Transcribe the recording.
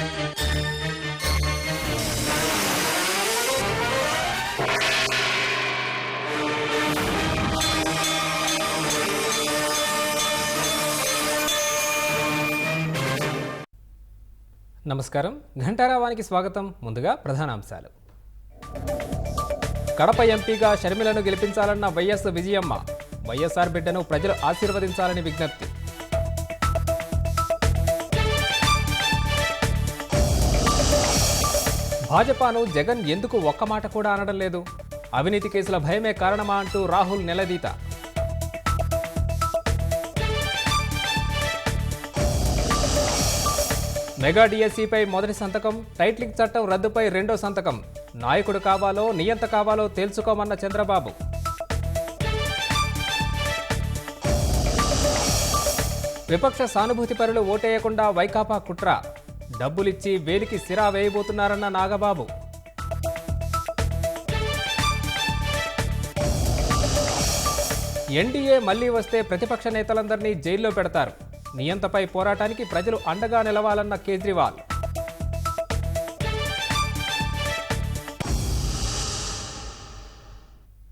నమస్కారం, ఘంటారావానికి స్వాగతం. ముందుగా ప్రధానాంశాలు. కడప ఎంపీగా షర్మిలను గెలిపించాలన్న వైఎస్ విజయమ్మ. వైఎస్ఆర్ బిడ్డను ప్రజలు ఆశీర్వదించాలని విజ్ఞప్తి. భాజపాను జగన్ ఎందుకు ఒక్క మాట కూడా అనడం లేదు? అవినీతి కేసుల భయమే కారణమా అంటూ రాహుల్ నిలదీత. మెగా డిఎస్సిపై మొదటి సంతకం, టైటిలింగ్ చట్టం రద్దుపై రెండో సంతకం. నాయకుడు కావాలో నియంత కావాలో తేల్చుకోమన్న చంద్రబాబు. విపక్ష సానుభూతి పరులు ఓటేయకుండా వైకాపా కుట్ర. డబ్బులిచ్చి వేలికి సిరా వేయబోతున్నారన్న నాగబాబు. ఎన్డీఏ మళ్లీ వస్తే ప్రతిపక్ష నేతలందరినీ జైల్లో పెడతారు. నియంతపై పోరాటానికి ప్రజలు అండగా నిలవాలన్న కేజ్రీవాల్.